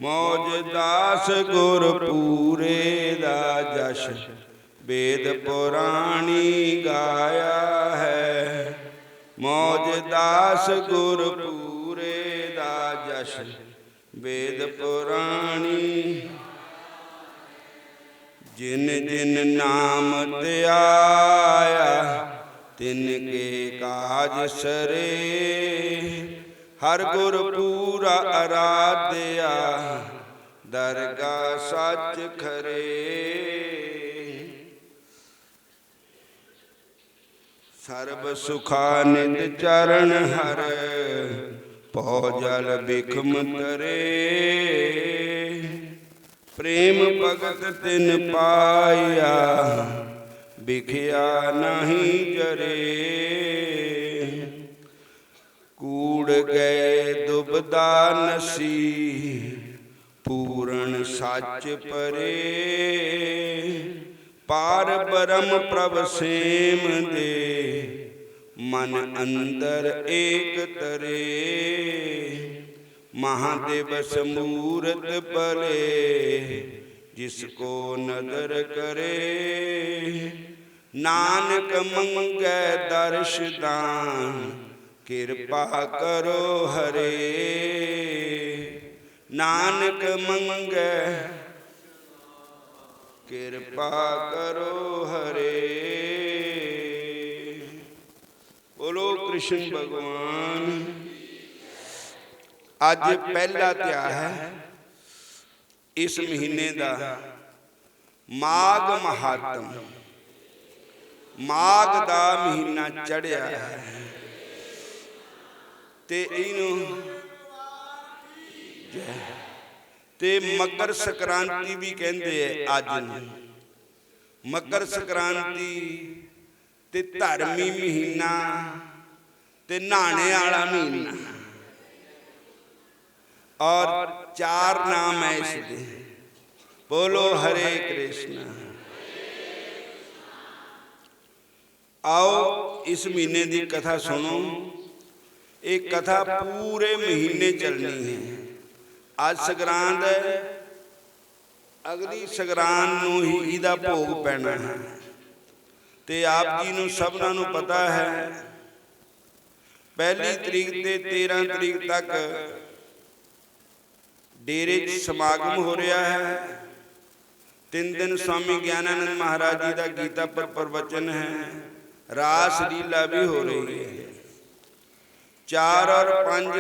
मौज दास गुर पूरे दा जश वेद पुराणी गाया है। मौज दास गुर पूरे दा जश वेद पुराणी। जिन जिन नाम त्याया तिनके काज सरे। हर गुर पूरा आराध्या दरगा सच खरे। सर्ब सुखानित चरण हर पौ जल बिखम तरे। प्रेम भगत तिन पाया बिखया नहीं जरे। कूड़ गए दुबदा नसी पूर्ण सच परे। पार ब्रह्म प्रभ सेम दे मन अंदर एक तरे। महादिवस मूरत पले जिसको नदर करे। नानक मंगै दर्श दान कृपा करो हरे। नानक मंगै कृपा करो हरे। बोलो कृष्ण भगवान। अज पहला त्यार है इस महीने का माघ महात्म। माघ का महीना चढ़िया है ते मकर संक्रांति भी कहते हैं। अज मकर संक्रांति ते धर्मी महीना ते नहाने वाला महीना और चार नाम है इसके। बोलो हरे कृष्ण। आओ इस महीने की कथा सुनो। एक कथा पूरे महीने चलनी है। आज संगरांद है, अगली संगरांद नूं ही इहदा भोग पैना है। ते आप जी नूं सबनां नूं पता है पहली तरीक ते 13 तरीक तक डेरे समागम हो रहा है। 3 दिन स्वामी ज्ञानानंद महाराज जी का गीता पर प्रवचन है। रास लीला भी हो रही है। 4 और 5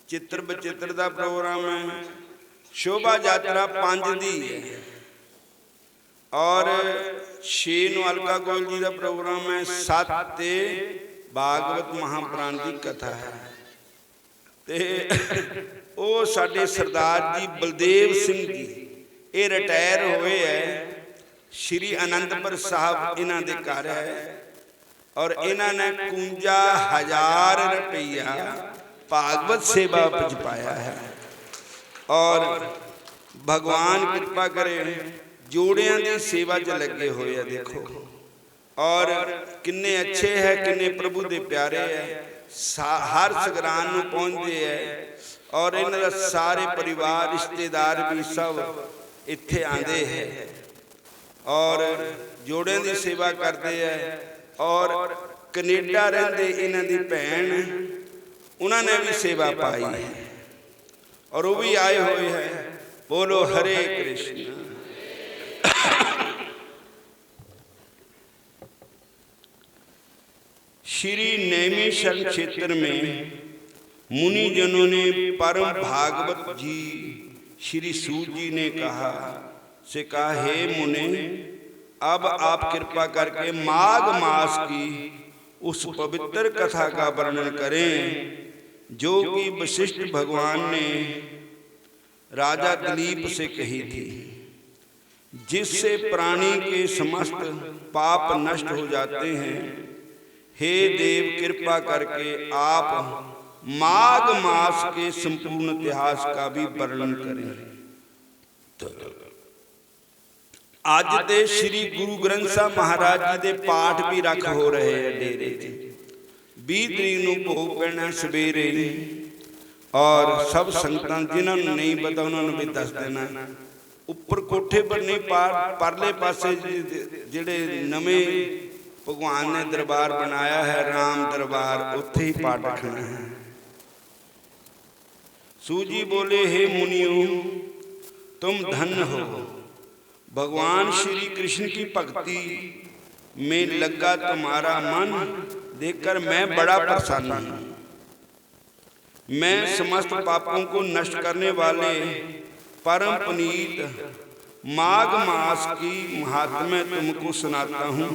चित्र बचित्र का प्रोग्राम है। शोभा यात्रा 5 दी है और 6 नूं अलका गोल जी का प्रोग्राम है। 7 ते भागवत महापुराण की कथा है। ते ਉਹ ਸਾਡੇ सरदार जी बलदेव सिंह जी ये रिटायर हुए है। श्री आनंदपुर साहब इन्हां दे घर है और इन्हां ने 51,000 रुपया भागवत सेवा विच पाया है। और भगवान कृपा करे जोड़ियां की सेवा च लगे हुए है। देखो और किन्ने अच्छे है, किन्ने प्रभु दे प्यारे है। हर संगरांद नूं पहुंचते है और इन्हां दा सारे परिवार रिश्तेदार भी सब इत्थे आंदे हैं और जोड़ियां की सेवा करते हैं। और कनेडा रहिंदे इन्हां दी भैन उन्होंने भी सेवा पाई है और वो भी आए हुए हैं। बोलो हरे कृष्ण। श्री नैमिषारण्य क्षेत्र में मुनि जनों ने परम भागवत जी श्री सूत जी ने कहा हे मुनि, अब आप कृपा करके माघ मास की उस पवित्र कथा का वर्णन करें जो कि वशिष्ठ भगवान ने राजा दिलीप से कही थी, जिससे प्राणी के समस्त पाप नष्ट हो जाते हैं। हे देव, कृपा करके आप माघ मास के संपूर्ण इतिहास का भी वर्णन करें। आज ते श्री गुरु ग्रंथ साहब महाराज जी के पाठ भी रख हो रहे हैं डेरे 20 तरीक नूं भोग पैना सवेरे और सब संगतां जिन्होंने नहीं पता उन्होंने भी दस देना। उपर कोठे पर नहीं, परले पासे जिहड़े नवे भगवान ने दरबार बनाया है, राम दरबार, उत्थे ही पाठ रखना है। सूजी बोले, हे मुनियों तुम धन्य हो, भगवान श्री कृष्ण की भक्ति में लगा तुम्हारा मन देखकर मैं बड़ा प्रसन्न हूं। मैं समस्त पापों को नष्ट करने वाले परम पुनीत माघ मास की महात्म्य तुमको सुनाता हूं,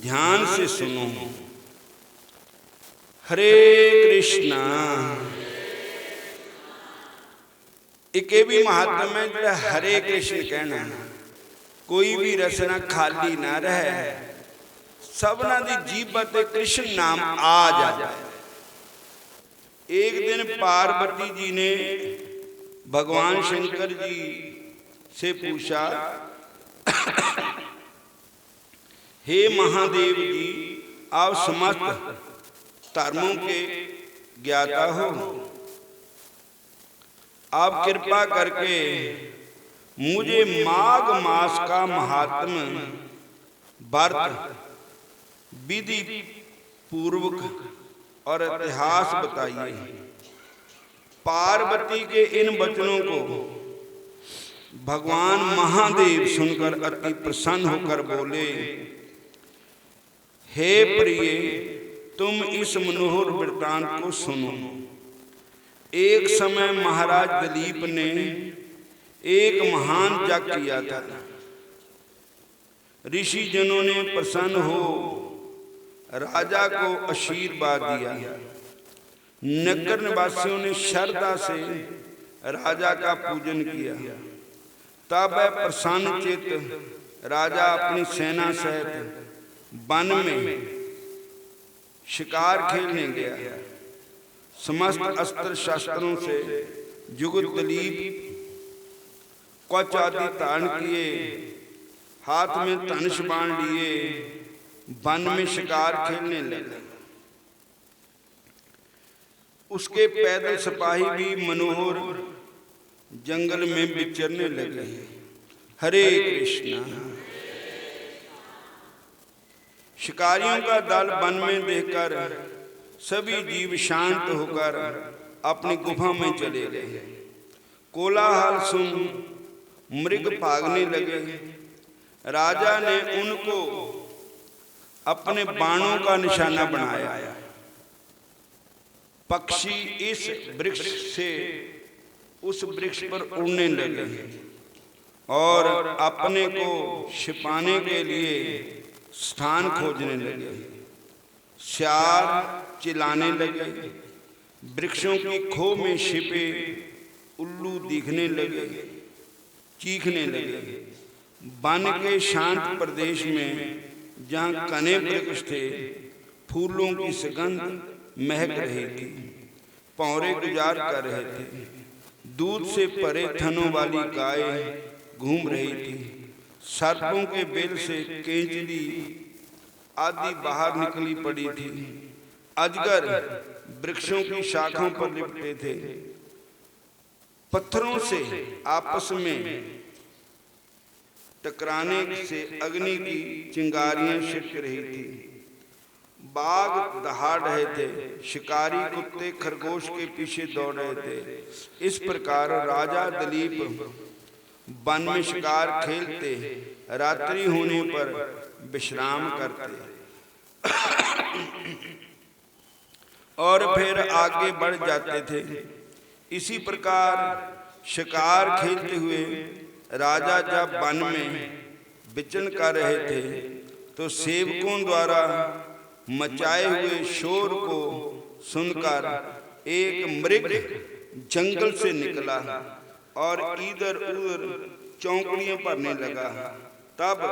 ध्यान से सुनो। हरे कृष्णा। एक भी महात्म्य जो हरे कृष्ण कहना, कोई भी रचना खाली ना रहे, सबना दी जीभ ते कृष्ण नाम आ जाए। एक दिन पार्वती जी ने भगवान शंकर जी से पूछा, हे महादेव जी, आप समस्त धर्मों के ज्ञाता हो, आप कृपा करके मुझे माघ मास का महात्म्य व्रत विधि पूर्वक और इतिहास बताइए। पार्वती के इन वचनों को भगवान महादेव सुनकर अति प्रसन्न होकर बोले, हे प्रिय, तुम इस मनोहर वृत्तांत को सुनो। एक समय महाराज दिलीप ने एक महान यज्ञ किया था। ऋषि जनों ने प्रसन्न हो राजा को आशीर्वाद दिया। नगर निवासियों ने श्रद्धा से राजा का पूजन किया। तब प्रसन्न चित्त राजा अपनी सेना सहित वन में शिकार खेलने गया। समस्त अस्त्र शस्त्रों से युक्त दिलीप कवच आदि धारण किए, हाथ में धनुष बाण लिए वन में शिकार खेलने लगे। उसके पैदल सिपाही भी मनोहर जंगल में विचरने लगे। हरे कृष्णा। शिकारियों का दल वन में देखकर सभी जीव शांत होकर अपनी गुफा में चले गए। कोलाहल सुन मृग भागने लगे। राजा ने उनको अपने बाणों का निशाना बनाया। पक्षी इस वृक्ष से उस वृक्ष पर उड़ने लगे और अपने को छिपाने के लिए स्थान खोजने लगे। सियार चिल्लाने लगे। वृक्षों की खो में छिपे उल्लू दिखने लगे, चीखने लगे। वन के शांत प्रदेश में जहाँ कने वृक्ष थे, फूलों की सुगंध महक रही थी। पौरे गुजार कर रहे थे। दूध से परे थनों वाली गाय घूम रही थी। सर्पों के बिल से केंचली आदि बाहर निकली पड़ी थी। अजगर वृक्षों की शाखों पर लिपटे थे। पत्थरों से आपस में टकराने से अग्नि की चिंगारियां छिटक रही थी। बाघ दहाड़ रहे थे। शिकारी कुत्ते खरगोश के पीछे दौड़ रहे थे। इस प्रकार राजा दिलीप वन में शिकार खेलते, रात्रि होने पर विश्राम करते और फिर आगे बढ़ जाते थे। इसी प्रकार शिकार खेलते हुए राजा जब वन में विचरण कर रहे थे तो सेवकों द्वारा मचाए हुए शोर को सुनकर एक मृग जंगल से निकला और इधर उधर चौंकड़ियां भरने लगा। तब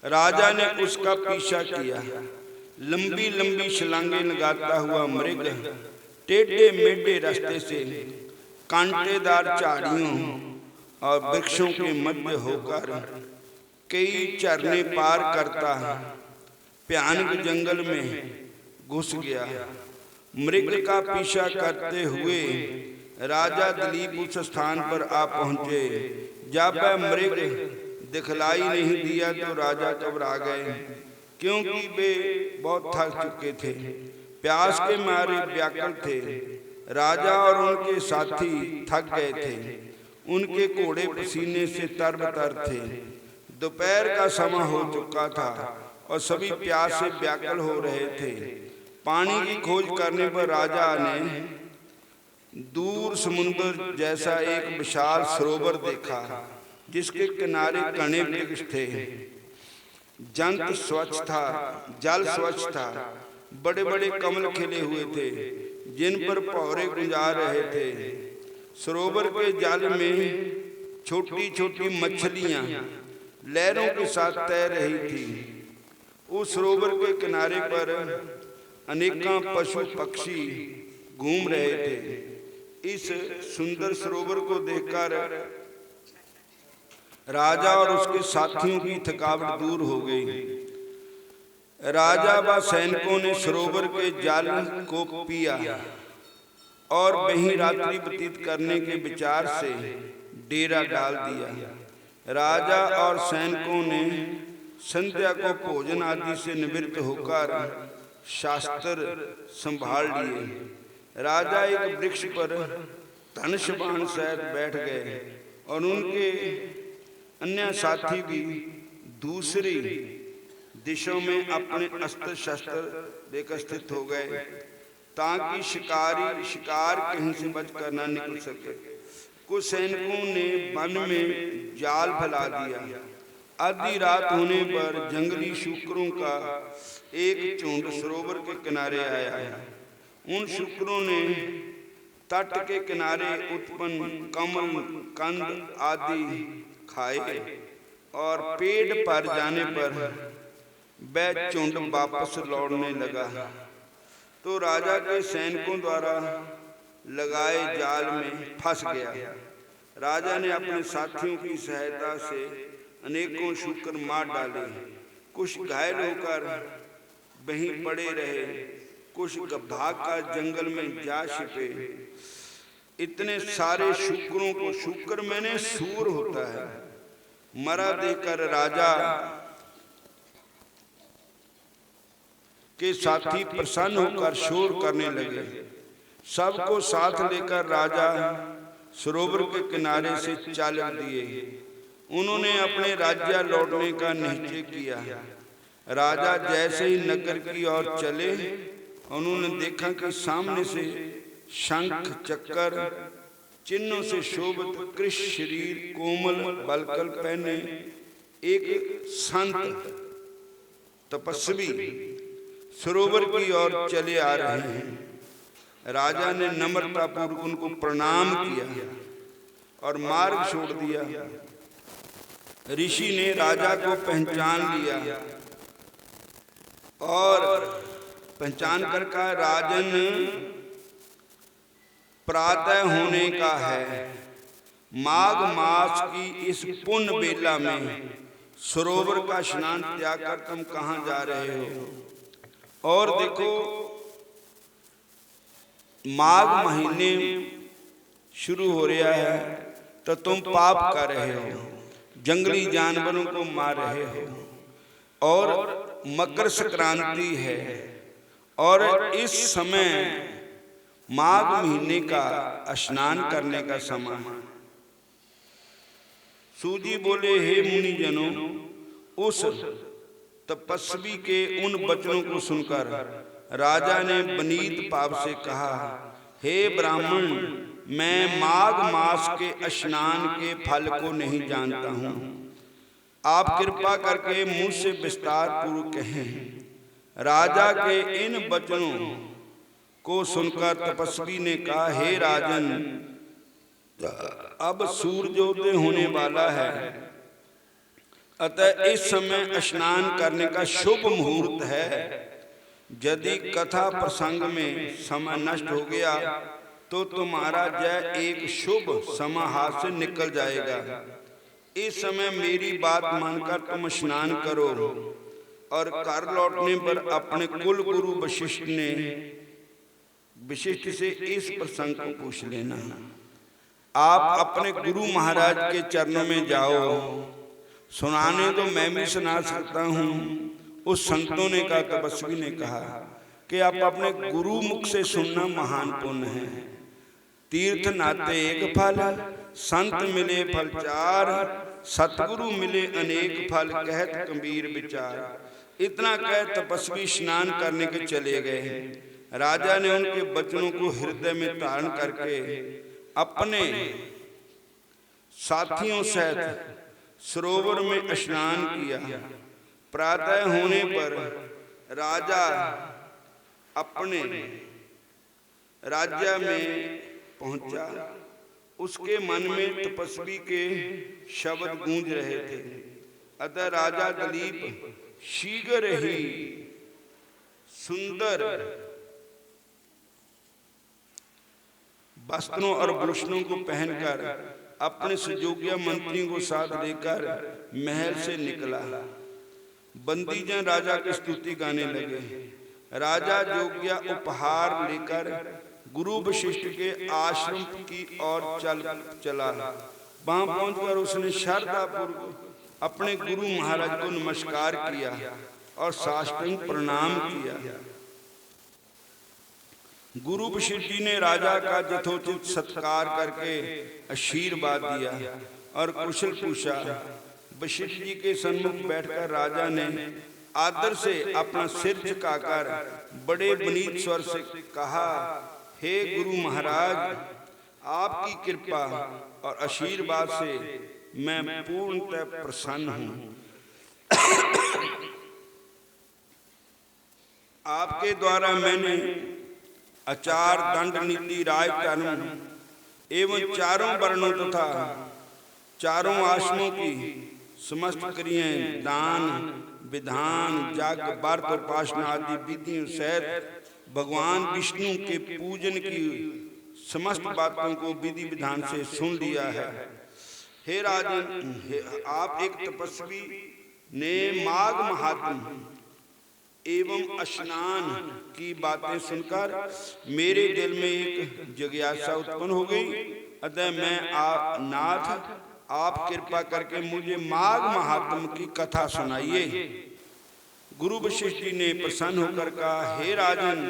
राजा ने उसका पीछा किया। लंबी लंबी छलांगे लगाता हुआ मृग टेढ़े मेढ़े रास्ते से कांटेदार झाड़ियों और वृक्षों के मध्य होकर कई झरने पार करता भयानक जंगल में घुस गया। मृग का पीछा करते हुए राजा दिलीप उस स्थान पर आ पहुंचे। जब वह मृग दिखलाई नहीं दिया तो राजा घबरा गए, क्योंकि वे बहुत थक चुके थे, प्यास के मारे व्याकुल थे। राजा और उनके साथी थक गए थे, उनके घोड़े पसीने से तरबतर थे। दोपहर का समय हो चुका था और सभी प्यास से व्याकुल हो रहे थे। पानी की खोज करने पर राजा ने दूर समुद्र जैसा एक विशाल सरोवर देखा, जिसके किनारे घने वृक्ष थे। जंत स्वच्छ था, जल स्वच्छ था, बड़े बड़े कमल खिले हुए थे जिन पर भौरे गुंजार रहे थे। सरोवर के जल में छोटी छोटी मछलियां लहरों के साथ तैर रही थी। उस सरोवर के किनारे पर अनेकों पशु पक्षी घूम रहे थे। इस सुंदर सरोवर को देखकर राजा और उसके साथियों की थकावट दूर हो गई। राजा व सैनिकों ने सरोवर के जल को पिया और वहीं रात्रि व्यतीत करने के विचार से डेरा डाल दिया। राजा और सैनिकों ने संध्या को भोजन आदि से निवृत्त होकर शास्त्र संभाल लिए। राजा एक वृक्ष पर धनुष्यबाण सहित बैठ गए और उनके अन्य साथी भी दूसरी दिशों में अपने अस्त्र शस्त्र लेकर स्थित हो गए, ताकि शिकारी शिकार कहीं से बचकर न निकल सके। कुछ सैनिकों ने वन में जाल फैला दिया। आधी रात होने पर जंगली शूकरों का एक झुंड सरोवर के किनारे आया। उन शूकरों ने तट के किनारे उत्पन्न कमल कंद आदि खाए और पेट पर जाने पर वह झुंड वापस लौटने लगा, तो राजा के सैनिकों द्वारा लगाए जाल में फंस गया। राजा ने अपने साथियों की सहायता से अनेकों शूकर मार डाले। कुछ घायल होकर वहीं पड़े रहे, कुछ भागकर जंगल में जा छिपे। इतने सारे शूकरों को, शूकर मैंने सूर होता है, मरा देखकर राजा के साथी प्रसन्न होकर शोर करने लगे। सबको साथ लेकर राजा सरोवर के किनारे से चल दिए। उन्होंने अपने राज्य लौटने का निश्चय किया। राजा जैसे ही नगर की ओर चले, उन्होंने देखा कि सामने से शंख चक्र चिन्हों से शोभित कृष्ण शरीर कोमल बलकल पहने एक संत तपस्वी सरोवर की ओर चले आ रहे हैं। राजा ने नम्रतापूर्वक उनको प्रणाम किया और मार्ग छोड़ दिया। ऋषि ने राजा को पहचान लिया और पहचान कर कहा, राजन प्रातः होने का है। माघ मास की इस पुण्य बेला में सरोवर का स्नान त्याग कर तुम कहाँ जा रहे हो? और देखो, माघ महीने शुरू हो रहा है तो तुम पाप कर रहे हो, जंगली जानवरों को मार रहे हो और मकर संक्रांति है और इस समय माघ महीने का स्नान करने का समय। सूजी बोले, हे मुनि जनों, उस तपस्वी के उन वचनों को सुनकर राजा ने विनीत भाव से कहा, हे ब्राह्मण, मैं माघ मास के स्नान के फल को नहीं जानता हूँ। आप कृपा करके मुझसे विस्तार पूर्वक कहें। राजा के इन वचनों को सुनकर तपस्वी ने कहा, हे राजन, अब सूर्योदय होने वाला है, अतः इस समय स्नान करने का शुभ मुहूर्त है। यदि कथा प्रसंग में समय नष्ट हो गया तो तुम्हारा जय एक शुभ समय हाथ से निकल जाएगा। इस समय मेरी बात मानकर तुम स्नान करो। और घर लौटने पर अपने कुल गुरु वशिष्ठ से इस प्रसंग को पूछ लेना। आप अपने गुरु महाराज के चरणों में जाओ, सुनाने तो मैं भी सुना सकता हूँ। उस संतों ने कहा, तपस्वी ने कहा कि आप अपने गुरु मुख से सुनना महान पुण्य है। तीर्थ नाते एक फल, संत मिले फल चार, सतगुरु मिले अनेक फल, कहत कबीर विचार। इतना कह तपस्वी स्नान करने के चले गए। राजा ने उनके वचनों को हृदय में धारण करके अपने साथियों सहित सरोवर में स्नान किया। प्रातः होने पर राजा अपने राज्य में पहुंचा। उसके मन में तपस्वी के शब्द गूंज रहे थे। अतः राजा दिलीप शीघ्र ही सुंदर वस्त्रों और भूषणों को पहनकर अपने सुजोग्य मंत्रियों को साथ लेकर महल से निकला। बंदीजन राजा की स्तुति गाने लगे। राजा जोग्य उपहार लेकर गुरु वशिष्ठ के आश्रम की ओर चला। वहां पहुंचकर उसने श्रद्धापूर्वक अपने गुरु महाराज को नमस्कार किया और साष्टांग प्रणाम किया। गुरु वशिष्ठ जी ने राजा का यथोचित सत्कार करके आशीर्वाद दिया और कुशल पूछा। वशिष्ठ जी के सन्मुख बैठकर राजा ने आदर से अपना सिर झुकाकर बड़े विनीत स्वर से कहा, हे गुरु महाराज, आपकी कृपा और आशीर्वाद से मैं पूर्णतः प्रसन्न हूँ। आपके द्वारा मैंने आचार, दंड, नीति, राय, धर्म एवं चारों वर्णों तथा चारों आश्रमों की समस्त क्रियाएं, दान, विधान, यज्ञ, व्रत, उपासना आदि विधियों सहित भगवान विष्णु के पूजन की समस्त बातों को विधि विधान से सुन लिया है। हे राजन, आप एक तपस्वी ने माघ महात्म एवं स्नान की बातें सुनकर मेरे दिल में एक जिज्ञासा उत्पन्न हो गई। अतः मैं नाथ, आप कृपा करके मुझे माघ महात्म की कथा सुनाइए। गुरु वशिष्ठ जी ने प्रसन्न होकर कहा, हे राजन,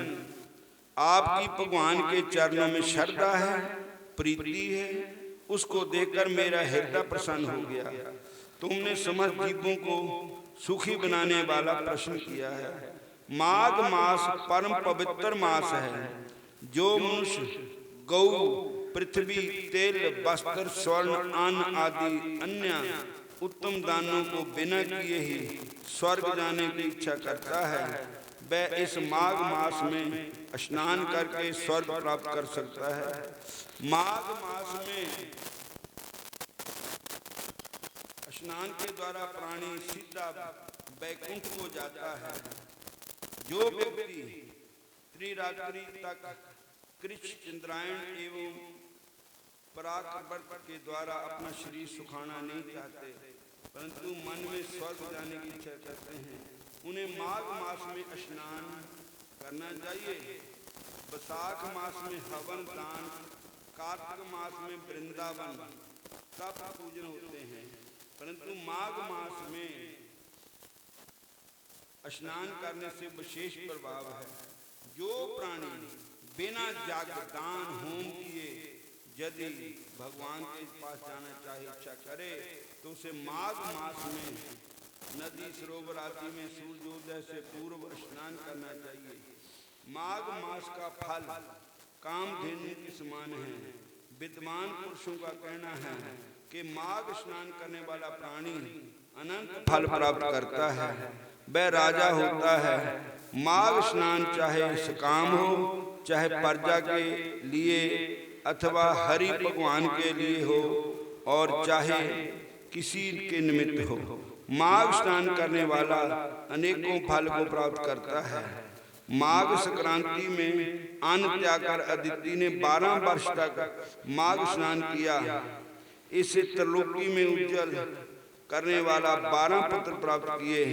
आपकी भगवान के चरणों में श्रद्धा है, प्रीति है, उसको देखकर मेरा हृदय प्रसन्न हो गया। तुमने समस्त जीवों को सुखी बनाने वाला प्रश्न किया है। माघ मास परम पवित्र मास है। जो मनुष्य गौ, पृथ्वी, तेल, वस्त्र, स्वर्ण, अन्न आदि अन्य उत्तम दानों को बिना किए ही स्वर्ग जाने की इच्छा करता है, वह इस माघ मास में स्नान करके स्वर्ग प्राप्त कर सकता है। माघ मास में स्नान के द्वारा प्राणी सीधा वैकुंठ को जाता है। जो व्यक्ति त्रिरात्रि तक कृष्ण, चंद्रायण एवं पराक्रम के द्वारा अपना शरीर सुखाना नहीं चाहते, परंतु मन में स्वर्ग जाने की इच्छा करते हैं, उन्हें माघ मास में स्नान करना चाहिए। वैशाख मास में हवन, दान, कार्तिक मास में वृंदावन तप पूजन होते हैं, परंतु माघ मास में स्नान करने से विशेष प्रभाव है। जो प्राणी बिना याग, दान, होम किए यदि भगवान के पास जाना चाहे, इच्छा करे, तो उसे माघ मास में नदी, सरोवर आदि में सूर्योदय से पूर्व स्नान करना चाहिए। माघ मास का फल कामधेनु के समान है। विद्वान पुरुषों का कहना है कि माघ स्नान करने वाला प्राणी अनंत फल प्राप्त करता है, वह राजा होता है। माघ स्नान चाहे सकाम हो, चाहे प्रजा के लिए अथवा हरि भगवान के लिए हो, और चाहे किसी के निमित्त हो, माघ स्नान करने वाला अनेकों फल को प्राप्त करता है। माघ संक्रांति में अन्न त्याग कर अदिति ने 12 वर्ष तक माघ स्नान किया। इसे त्रिलोकी में उज्जवल करने वाला 12 पुत्र प्राप्त किए।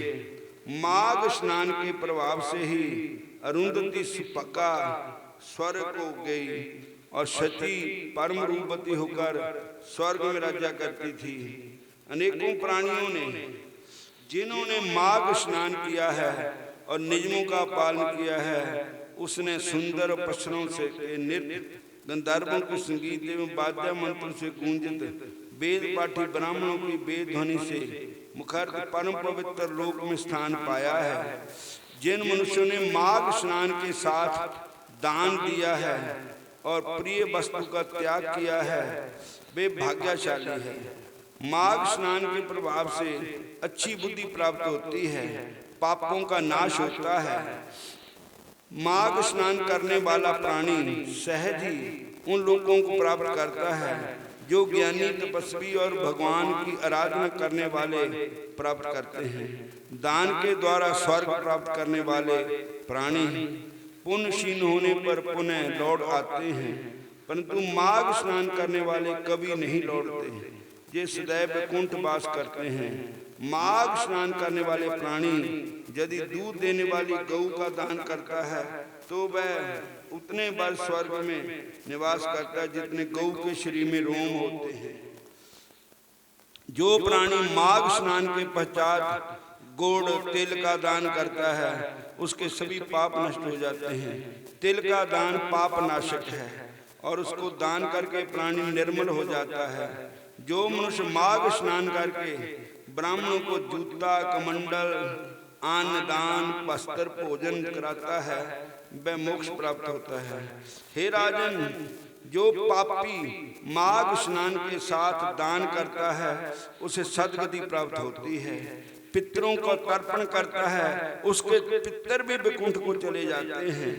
माघ स्नान के प्रभाव से ही अरुंधति सुपका स्वर्ग को गई और सती परम रूपवती होकर स्वर्ग में राज्य करती थी। अनेकों प्राणियों ने जिन्होंने माघ स्नान किया है और नियमों का पालन किया है, उसने सुंदर पशुओं से नृत्य, गंधर्वों के संगीत एवं वाद्य मंत्रों से गूंजित, वेद पाठी ब्राह्मणों की वेद ध्वनि से मुखर परम पवित्र लोक में स्थान पाया है। जिन मनुष्यों ने माघ स्नान के साथ दान दिया है और प्रिय वस्तु का त्याग किया है, वे भाग्यशाली है। माघ स्नान के प्रभाव से अच्छी बुद्धि प्राप्त होती है, पापों का नाश होता है। माघ स्नान करने वाला प्राणी सहज ही उन लोगों को प्राप्त करता है जो ज्ञानी, तपस्वी और भगवान की आराधना करने वाले प्राप्त करते हैं। दान के द्वारा स्वर्ग प्राप्त करने वाले प्राणी पुण्यशील होने पर पुनः लौट आते हैं, परंतु माघ स्नान करने वाले कभी नहीं लौटते, ये सदैव वैकुंठ वास करते हैं। माघ स्नान करने वाले प्राणी यदि दूध देने वाली गऊ का दान करता है तो वह उतने बार स्वर्ग में निवास करता है जितने गऊ के शरीर में रोम होते हैं। जो प्राणी माघ स्नान के पश्चात गुड़ तिल का दान करता है, उसके सभी पाप नष्ट हो जाते हैं। तिल का दान पाप नाशक है और उसको दान करके प्राणी निर्मल हो जाता है। जो मनुष्य माघ स्नान करके ब्राह्मणों को जूता, कमंडल, अन्न दान, वस्त्र, भोजन कराता है, वह मोक्ष प्राप्त होता है। हे राजन, जो पापी माघ स्नान के साथ दान करता है उसे सद्गति प्राप्त होती है। पितरों को तर्पण करता है, उसके पितर भी वैकुंठ को चले जाते हैं।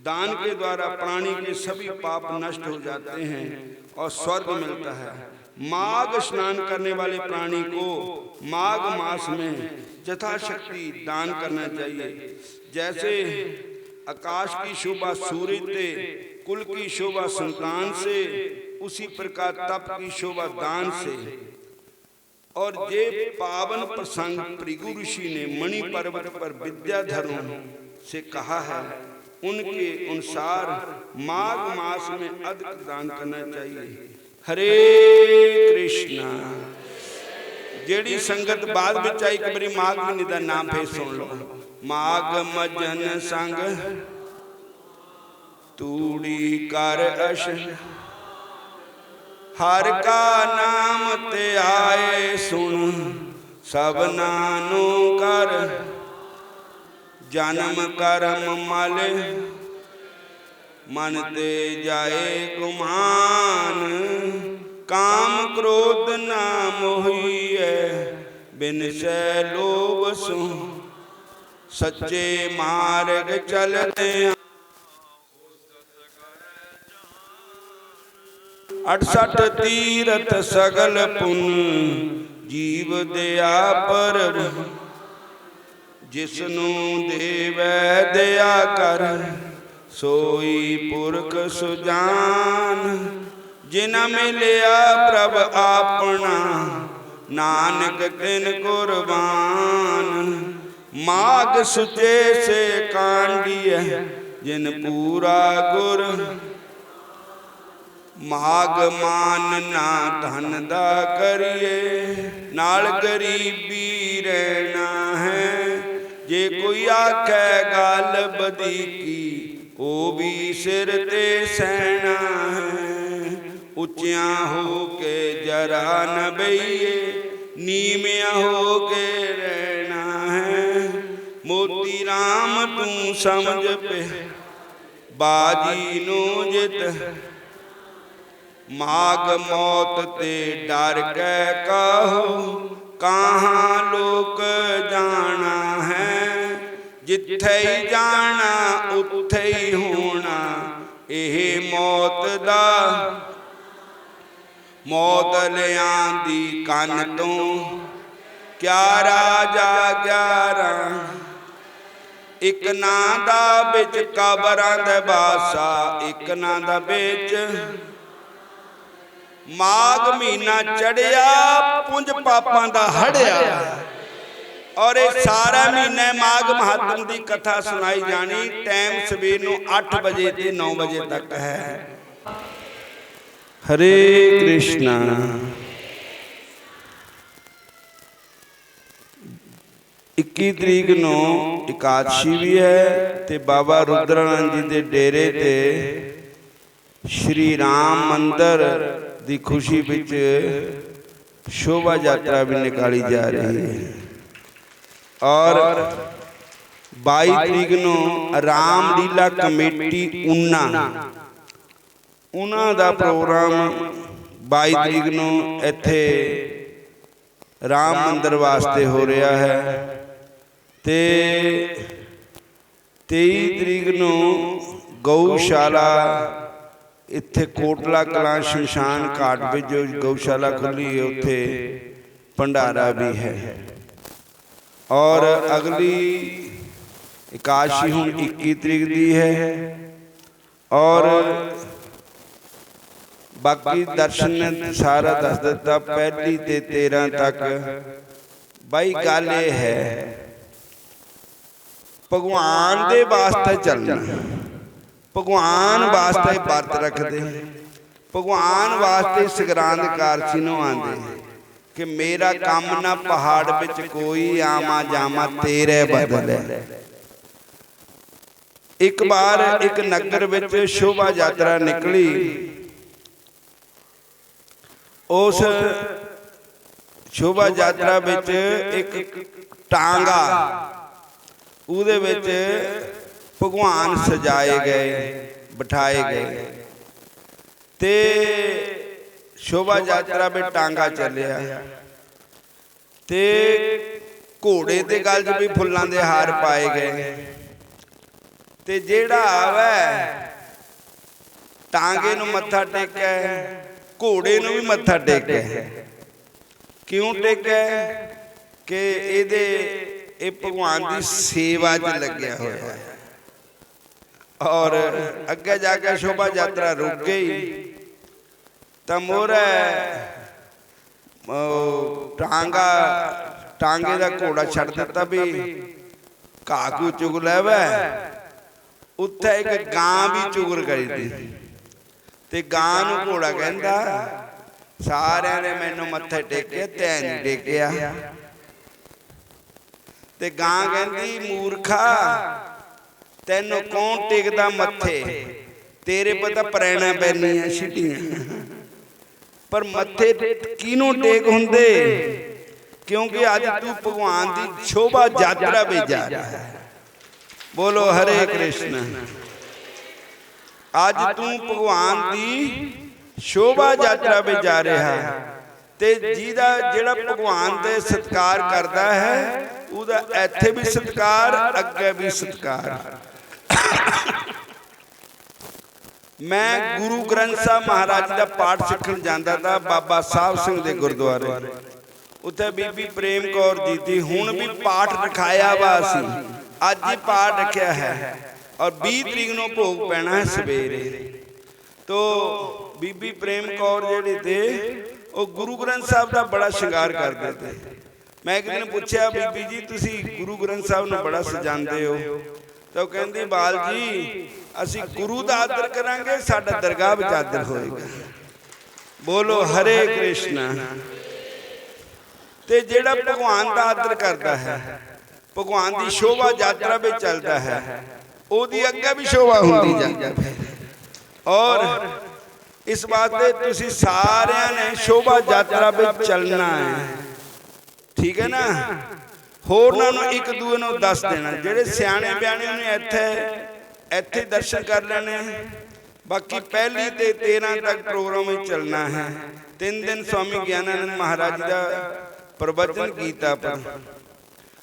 दान के द्वारा प्राणी के सभी पाप नष्ट हो जाते हैं और स्वर्ग मिलता है। माघ स्नान करने वाले प्राणी को माघ मास में यथाशक्ति दान करना चाहिए। जैसे आकाश की शोभा सूर्य से, कुल की शोभा संतान से, उसी प्रकार तप की शोभा दान से। और ये पावन प्रसंग भृगु ऋषि ने मणि पर्वत पर विद्याधरों से कहा है, उनके अनुसार माघ मास में अधिक दान करना चाहिए। हरे कृष्णा। जेड़ी संगत बाद में आई एक बारी माघ महीने का नाम फिर सुन लो। माघ मजन संग तूड़ी कर अश, हर का नाम ते आए सुन, सब नानु कर जन्म कर्म मल, मन ते जाए गुमान, काम क्रोध ना मोहिए, बिन से लोभ सु, सच्चे मार्ग चलते 68 तीरथ सगल पुन, जीव दया पर जिसनु देवै दया कर, सोई पुरख सुजान, जिना मिलिया प्रभ आपना, नानक तिन कुर्बान। माघ सुचे से कांडिय, जिन पूरा गुर, माघ मान ना धन दा करिए, नाल गरीबी रहना है। जे कोई आखे गल बदी की, ओ भी सिर ते सहना है। उच्चिया हो के जरा न बइए, नीमिया हो के रहना है। मोती राम तू समझ पे, बाजी नो जित, माघ मौत ते डर के कहो, कहाँ लोक जाना है। जिथे ही जाना उथे ही होना, एह मौत दा, मौत लियांदी कन तो, क्या राजा 11, एक ना दा बिच कबरां दे बासा, एक ना दा बिच। माघ महीना चढ़िया, पुंज पापां दा हड़िया, और ये सारा महीना माघ महात्म की कथा सुनाई जानी। टाइम सवेर नूं 8 बजे ते 9 बजे तक है। हरे कृष्णा। 21 तरीक नूं एकादशी भी है ते बाबा रुद्रानंद जी के डेरे ते श्री राम मंदिर की खुशी विच शोभा यात्रा भी निकाली जा रही है। और 22 तरीक नूं रामलीला कमेटी ऊना उन्हां दा प्रोग्राम 22 तरीक नूं इत्थे राम मंदिर वास्ते हो रहा है। ते 23 तरीक नूं गौशाला इत्थे कोटला कलां शमशान घाट में जो गौशाला खुली है उत्थे भंडारा भी है। और अगली एकादशी हुण 21 तरीक दी है। और बाकी दर्शन ने सारा दस दिता। पहली ते 13 तक भाई गल ये है भगवान दे वास्ते चलना, भगवान वास्ते व्रत रखते, भगवान वास्ते संगरांद कारसी नूं आंदे कि मेरा काम ना पहाड़ विच कोई आमा जामा तेरे बदल है। एक बार एक नगर विच शोभा यात्रा निकली। उस शोभा यात्रा विच एक टांगा उहदे विच भगवान सजाए गए, बिठाए गए ते शोभा यात्रा में टांगा चलिया ते घोड़े के गल च भी फुल्लां दे हार पाए गए ते जेड़ा आवे टांगे नूं मत्था टेके घोड़े नूं भी मत्था टेके। क्यों टेके कि इहदे ये भगवान की सेवा च लग्या होया है। और अगे जाके शोभा यात्रा रुक गई तो मोहरा टांगा टांगे का घोड़ा छड़ दिता भी घाह घू चुग लैवे। उत्थे एक गां भी चुगर करी थी ते गां नूं घोड़ा कहंदा सारियां ने मैनूं मत्थे टेके तैं नहीं टेकिया। ते गां कहंदी मूर्खा तैनूं कौन टेकदा मत्थे, तेरे पता परैना पैनियां छिटियां पर मत्थे किनूं टेक हुंदे क्योंकि अज तू भगवान की शोभा यात्रा में जा रहा है। बोलो हरे कृष्ण। अज तू भगवान की शोभा यात्रा में जा रहा है ते जिहदा जिहड़ा भगवान दे सत्कार करता है उहदा इत्थे भी सत्कार अगे भी सत्कार। मैं गुरु ग्रंथ साहब महाराज का पाठ सीखण जाता था बाबा साहब सिंह के गुरुद्वारे। उत्थे बीबी प्रेम कौर जी थी। हुण भी पाठ रखाया वा सी, अज ही पाठ रखिया है और 20 तरीक नूं भोग पैना है सवेरे। तो बीबी प्रेम कौर जिहड़े थे वो गुरु ग्रंथ साहब का बड़ा श्रृंगार करते थे। मैं एक दिन पूछा बीबी जी तुसी गुरु ग्रंथ साहब नूं बड़ा सजांदे हो? तो कहंदी बाल जी असी गुरु दा आदर करांगे, साडा दरगाह विच आदर होएगा। बोलो हरे कृष्ण। ते जेड़ा भगवान दा आदर करता है, भगवान की शोभा यात्रा में चलता है, ओदी अगे भी शोभा होंदी जाती है। और इस वास्ते तुसी सारियां ने शोभा यात्रा में चलना है, ठीक है ना। होरनां नूं एक दूए नूं दस देना। जिहड़े सियाणे बियाणे ने इत्थे दर्शन कर लेने। बाकी पहली ते 13 तक प्रोग्राम में चलना है। 3 दिन स्वामी ज्ञानानंद महाराज का प्रवचन गीता पर,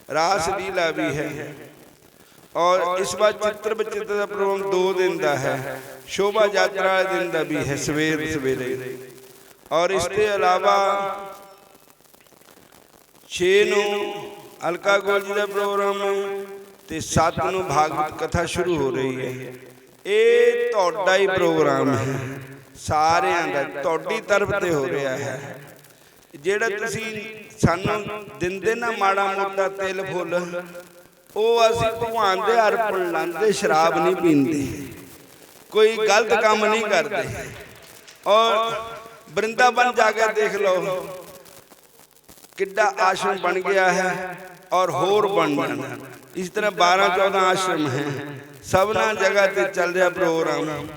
रास लीला भी है। और इस बार चित्र विचित्र का प्रोग्राम 2 दिन का है, शोभा यात्रा दिन का भी है सवेरे सवेरे। और इसके अलावा 6 नूं अलका गोल जी का प्रोग्राम है ते 7 नूं भागवत कथा शुरू हो रही है। ये तुहाडा ही प्रोग्राम है, सारियां दा तुहाडी तरफ ते हो रहा है। ਜਿਹੜਾ ਤੁਸੀਂ ਸਾਨੂੰ ਦਿੰਦੇ ਨਾ ਮਾੜਾ ਮੋਟਾ ਤਿਲ ਫੁੱਲ, ਉਹ ਅਸੀਂ ਭਗਵਾਨ ਦੇ ਅਰਪਣ ਲਾਉਂਦੇ, ਸ਼ਰਾਬ ਨਹੀਂ ਪੀਂਦੇ, ਕੋਈ ਗਲਤ ਕੰਮ ਨਹੀਂ ਕਰਦੇ। ਔਰ ਵਰਿੰਦਾਵਨ ਜਾ ਕੇ ਦੇਖ ਲਓ ਕਿੱਡਾ ਆਸ਼ਰਮ ਬਣ ਗਿਆ ਹੈ, ਔਰ ਹੋਰ ਬਣ ਜਾਣਾ। ਇਸ ਤਰ੍ਹਾਂ 12-14 ਆਸ਼ਰਮ ਹੈ, ਸਭਨਾ ਜਗ੍ਹਾ ਤੇ ਚੱਲ ਰਿਹਾ ਪ੍ਰੋਗਰਾਮ।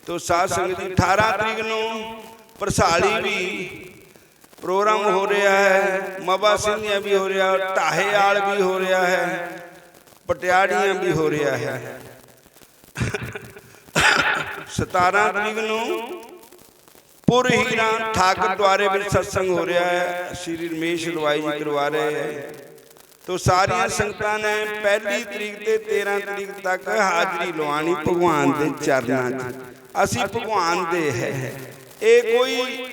ਤੋ ਸਾਧ ਸੰਗਤ ਜੀ 18 ਤਰੀਕ ਨੂੰ ਭਰਸਾਲੀ ਵੀ ਪ੍ਰੋਗਰਾਮ ਹੋ ਰਿਹਾ ਹੈ, ਮਵਾ ਸਿੰਘੀਆਂ ਵੀ ਹੋ ਰਿਹਾ, ਢਾਹੇ ਵਾਲ ਵੀ ਹੋ ਰਿਹਾ ਹੈ, ਪਟਿਆੜੀਆਂ ਵੀ ਹੋ ਰਿਹਾ ਹੈ। 17 ਤਰੀਕ ਨੂੰ ਪੁਰ ਹੀਰਾ ਠਾਕਰ ਦੁਆਰੇ ਵਿੱਚ ਸਤਸੰਗ ਹੋ ਰਿਹਾ ਹੈ, ਸ਼੍ਰੀ ਰਮੇਸ਼ ਹਲਵਾਈ ਜੀ ਕਰਵਾ ਰਹੇ ਹੈ। ਤੋ ਸਾਰੀਆਂ ਸੰਗਤਾਂ ਨੇ 1 ਤਰੀਕ ਤੇ 13 ਤਰੀਕ ਤੱਕ ਹਾਜ਼ਰੀ ਲਵਾਉਣੀ ਭਗਵਾਨ ਦੇ ਚਰਨਾਂ 'ਚ। ਅਸੀਂ ਭਗਵਾਨ ਦੇ ਹੈ, ਇਹ ਕੋਈ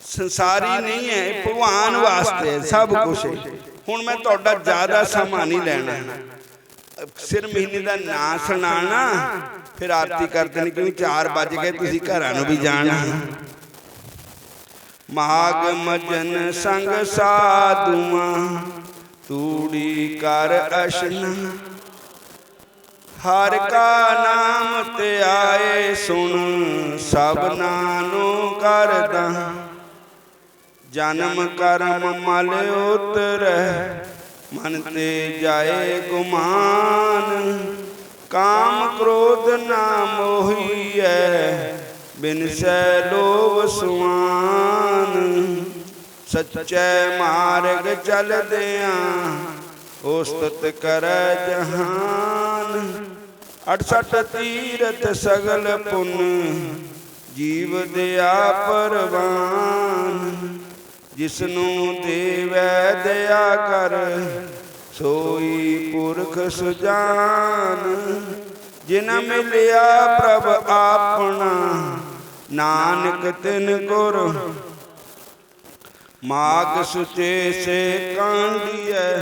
ਸੰਸਾਰੀ ਨਹੀਂ ਹੈ, ਭਗਵਾਨ ਵਾਸਤੇ ਸਭ ਕੁਛ। ਹੁਣ ਮੈਂ ਤੁਹਾਡਾ ਜ਼ਿਆਦਾ ਸਮਾਂ ਨਹੀਂ ਲੈਣਾ, ਸਿਰ ਮਹੀਨੇ ਦਾ ਨਾਂ ਸੁਣਾਣਾ, ਫਿਰ ਆਰਤੀ ਕਰਦੇ ਨੇ, ਕਿਉਂਕਿ 4 ਵੱਜ ਗਏ, ਤੁਸੀਂ ਘਰਾਂ ਨੂੰ ਵੀ ਜਾਣਾ। ਮਾਗ ਮਜਨ ਸੰਗ ਸਾਧੂਆਂ ਤੂੜੀ ਕਰ ਅਸ਼ਨਾ, ਹਰ ਕਾ ਨਾਮ ਤੇ ਆਏ ਸੁਣ, ਸਭਨਾਂ ਨੂੰ ਕਰਦਾ। ਜਨਮ ਕਰਮ ਮਲ ਉਤਰੈ, ਮਨ ਤੇ ਜਾਏ ਗੁਮਾਨ। ਕਾਮ ਕ੍ਰੋਧ ਨਾ ਮੋਹੀਐ, ਬਿਨਸੈ ਲੋਭ ਸੁਆਨ। ਸੱਚੇ ਮਾਰਗ ਚਲਦਿਆਂ, ਉਸਤਤ ਕਰੈ ਜਹਾਨ। 68 ਤੀਰਥ ਸਗਲ ਪੁੰਨ, ਜੀਵ ਦਿਆ ਪਰਵਾਨ। ਜਿਸਨੂੰ ਦੇਵੈ ਦਇਆ ਕਰ, ਸੋਈ ਪੁਰਖ ਸੁਜਾਨ। ਜਿਨ ਮਿਲਿਆ ਪ੍ਰਭ ਆਪਣਾ, ਨਾਨਕ ਤਿਨ ਗੁਰ। ਮਾਗ ਸੁਚੇ ਸੇ ਕਾਂਡੀਐ,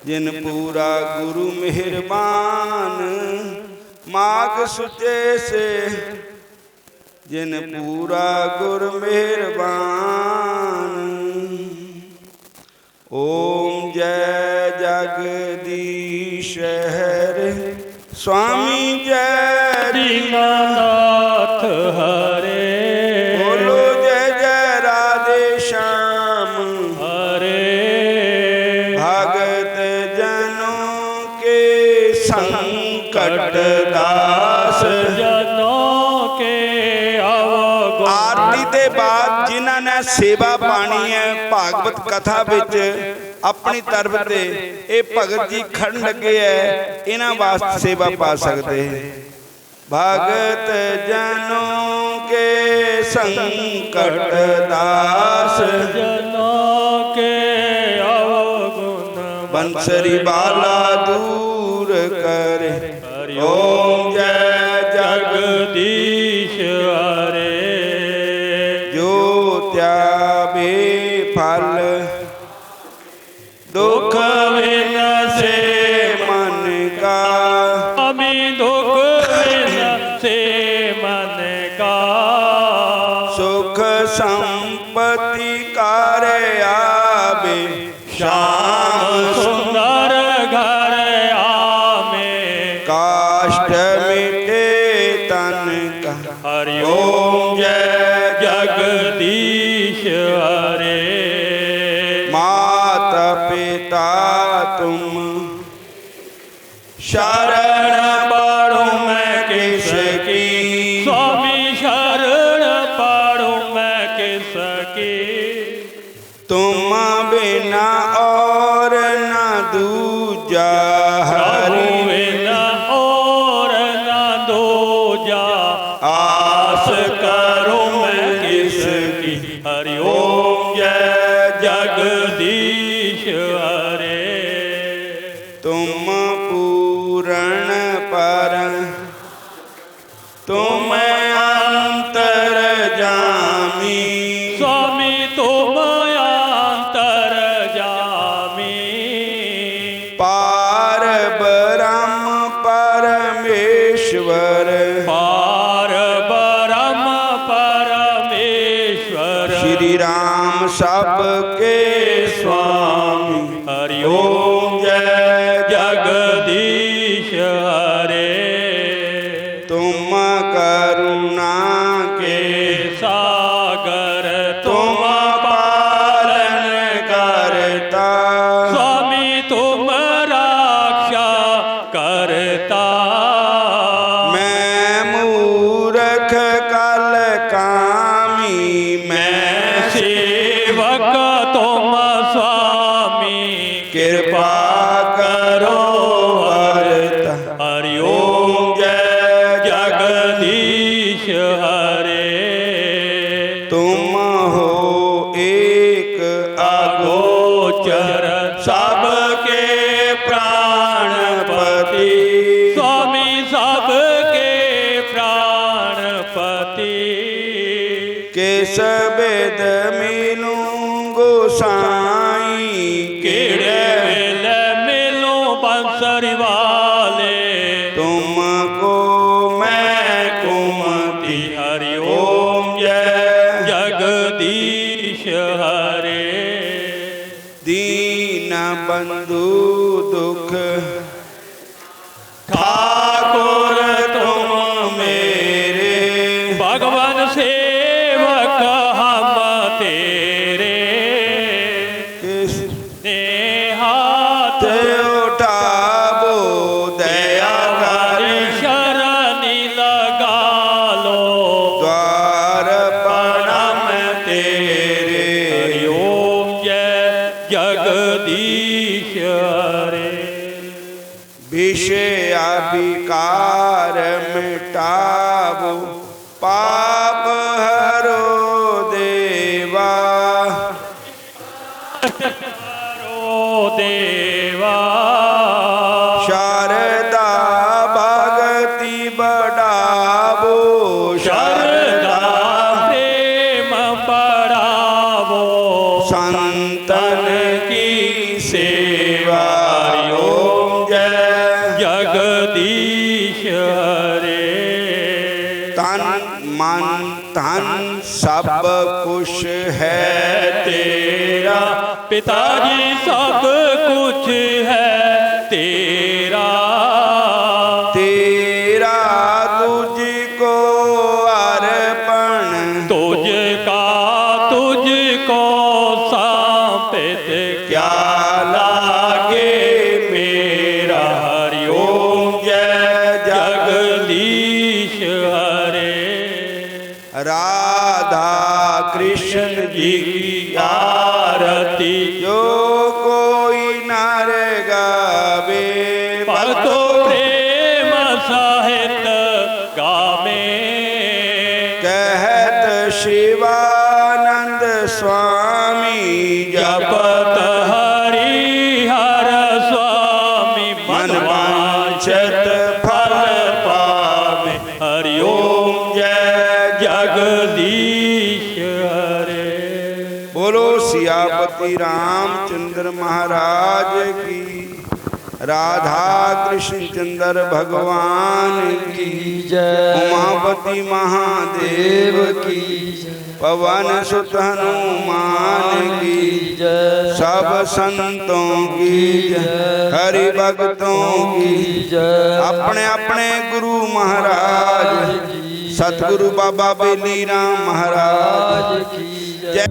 ਜਿਨ ਪੂਰਾ ਗੁਰੂ ਮਿਹਰਬਾਨ। ਮਾਗ ਸੁਚੇ ਸੇ, ਜਿਨ ਪੂਰਾ ਗੁਰ ਮਿਹਰਬਾਨ। ਓਮ ਜੈ ਜਗਦੀਸ਼ ਹਰਿ, स्वामी जय दीनानाथ हरे। बोलो जय जय राधे श्याम हरे। भगत जनों के संकट दास, जनों के अवगुण। आरती के बाद जिन्हों ने सेवा पानी है भागवत कथा विच अपनी तरफ से ये भगत जी खड़ लगे है, इन्हां वास्ते सेवा पा सकते हैं। भगत जनों के संकट दास, जनों के अवगुण। बंसरी बाला दूर करे, ओम जय जगदीश हरे। जो त्यागे फल दुख विन से मन का, अमी दुख विन से मन का। सुख संपत्ति कार्य आवे, श्याम सुंदर घर आवे। काष्ठ मिटे तन का, हरि ओम जय जगदीश हरे। पिता तुम शरण पढ़ूं मैं किसकी, स्वामी शरण पढ़ूं मैं किसकी। तुम बिना और न दूजा, हरि बिना और न दूजा। आस करूं मैं किसकी, हरि ओम जय जगदीश हरे। तुम पूरण पर, तुम अंतर जामी, स्वामी तुम अंतर जामी। पार ब्रह्म परमेश्वर, पार ब्रह्म परमेश्वर। श्री राम सबके स्वामी। हरि ओम जय जगदीश हरे। तुम करुणा के सागर तुम पालन करता। स्वामी तुम रक्षा करता। मैं मूर्ख कल कामी, मैं सेवक तुम स्वामी कृपा करो वरता। हरि ओम जय जगदीश हरे। तुम हो एक अगोचर सबके प्राणपति। स्वामी सबके प्राणपति। केस वेद मीनू गोसाई, केड़े वेले मिलो बंसरी वाले। तुमको मैं कुमति। हरि ओम जय जगदीश हरे। दीन बंधु दुख ठाकुर तुम मेरे। भगवान सेवक हम तेरे। किस नेहात उठावो दया कर, शरणि लगा लो। द्वार प्रणाम तेरे। हरि ओम जय जगदीश हरे। विषया विकार मिटावो, पाप हरो देवा। करो देवा। शारदा भगति बढ़ावो, शरदा प्रेम बढ़ावो। संतन की सेवा। हरि ओम जय जगदीश हरे। तन मन धन सब कुछ है तेरा। पिताजी सब कुछ है तेरा। तेरा तुझको अर्पण, तुझका तुझको समर्पित क्या लागे मेरा। हरि ओम जय जगदीश हरे। राधा कृष्ण जी की आरती जो कोई नर गावे, भक्तो प्रेम सहित गावे। कहत शिवानंद स्वामी, जपत हरि हर स्वामी मन वांछित फल पावे। हरि ओम जय जगदीश हरे। बोलो सियापति रामचंद्र महाराज की, राधा कृष्ण चंद्र भगवान की जय। उमापति महादेव की, पवन सुत हनुमान की जय। सब संतों की जय, हरि भक्तों की जय। अपने अपने गुरु महाराज सतगुरु बाबा बेली राम महाराज की जय।